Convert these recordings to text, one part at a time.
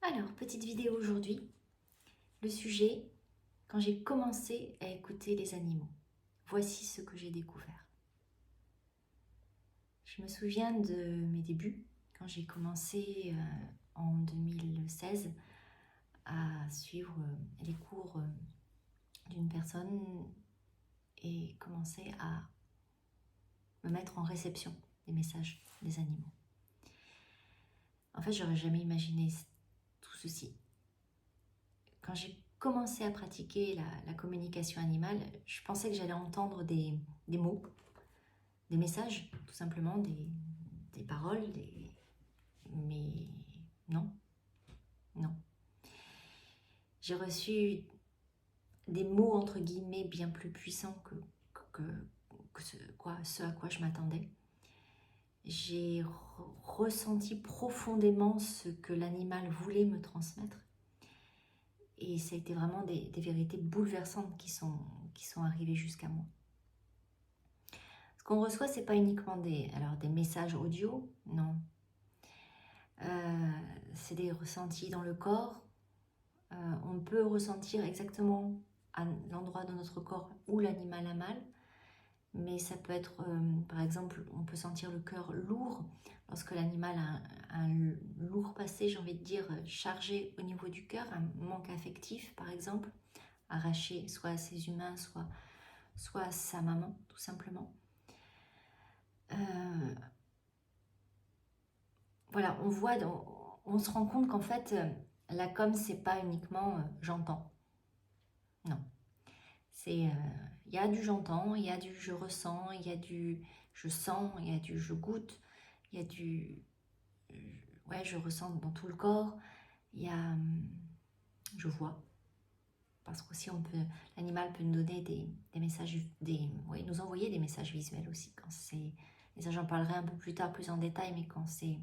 Alors, petite vidéo aujourd'hui. Le sujet, quand j'ai commencé à écouter les animaux. Voici ce que j'ai découvert. Je me souviens de mes débuts, quand j'ai commencé en 2016 à suivre les cours d'une personne et commencer à me mettre en réception des messages des animaux. En fait, j'aurais jamais imaginé tout ceci. Quand j'ai commencé à pratiquer la communication animale, je pensais que j'allais entendre des mots, des messages, tout simplement, des paroles, mais non, non. J'ai reçu des mots, entre guillemets, bien plus puissants que ce à quoi je m'attendais. J'ai ressenti profondément ce que l'animal voulait me transmettre. Et ça a été vraiment des vérités bouleversantes qui sont arrivées jusqu'à moi. Ce qu'on reçoit, ce n'est pas uniquement des messages audio, non. C'est des ressentis dans le corps. On peut ressentir exactement à l'endroit de notre corps où l'animal a mal. Mais ça peut être, par exemple, on peut sentir le cœur lourd lorsque l'animal a un lourd passé, j'ai envie de dire, chargé au niveau du cœur, un manque affectif, par exemple, arraché soit à ses humains, soit à sa maman, tout simplement. Voilà, on se rend compte qu'en fait, la com, c'est pas uniquement j'entends. Non. C'est, il y a du j'entends, il y a du je ressens, il y a du je sens, il y a du je goûte, il y a du ouais, je ressens dans tout le corps, il y a je vois. Parce qu'aussi l'animal peut nous donner des messages, nous envoyer des messages visuels aussi. Et ça j'en parlerai un peu plus tard, plus en détail, mais quand il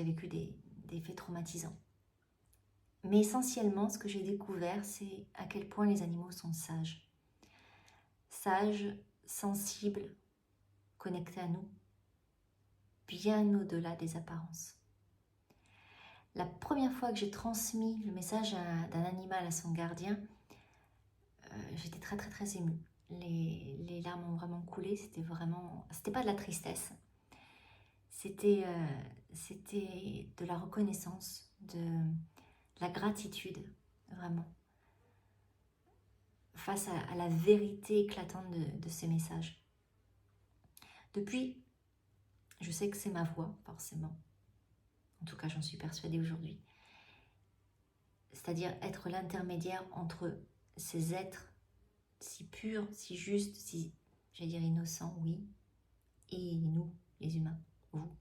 a vécu des faits traumatisants. Mais essentiellement, ce que j'ai découvert, c'est à quel point les animaux sont sages. Sages, sensibles, connectés à nous, bien au-delà des apparences. La première fois que j'ai transmis le message d'un animal à son gardien, j'étais très très très émue. Les larmes ont vraiment coulé, c'était pas de la tristesse, c'était de la reconnaissance, de la gratitude, vraiment, face à la vérité éclatante de ces messages. Depuis, je sais que c'est ma voix, forcément. En tout cas, j'en suis persuadée aujourd'hui. C'est-à-dire être l'intermédiaire entre ces êtres si purs, si justes, si, j'allais dire innocents, oui, et nous, les humains, vous.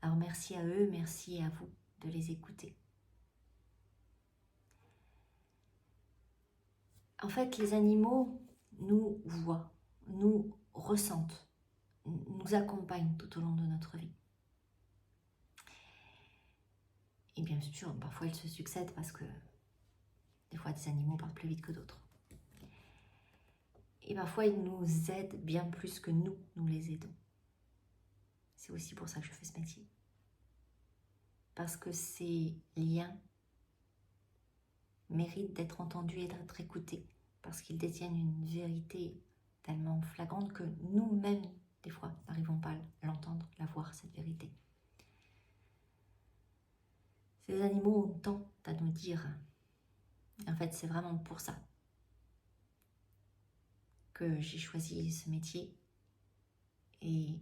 Alors merci à eux, merci à vous de les écouter. En fait, les animaux nous voient, nous ressentent, nous accompagnent tout au long de notre vie. Et bien sûr, parfois ils se succèdent parce que des fois des animaux partent plus vite que d'autres. Et parfois ils nous aident bien plus que nous les aidons. C'est aussi pour ça que je fais ce métier. Parce que ces liens méritent d'être entendus et d'être écoutés. Parce qu'ils détiennent une vérité tellement flagrante que nous-mêmes, des fois, n'arrivons pas à l'entendre, la voir, cette vérité. Ces animaux ont tant à nous dire. En fait, c'est vraiment pour ça que j'ai choisi ce métier. Et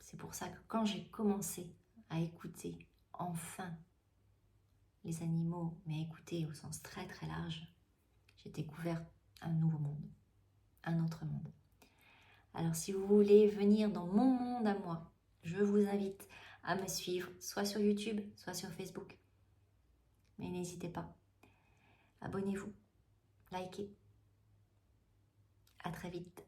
c'est pour ça que quand j'ai commencé à écouter, enfin, les animaux, mais à écouter au sens très très large, j'ai découvert un nouveau monde, un autre monde. Alors si vous voulez venir dans mon monde à moi, je vous invite à me suivre, soit sur YouTube, soit sur Facebook. Mais n'hésitez pas, abonnez-vous, likez. À très vite.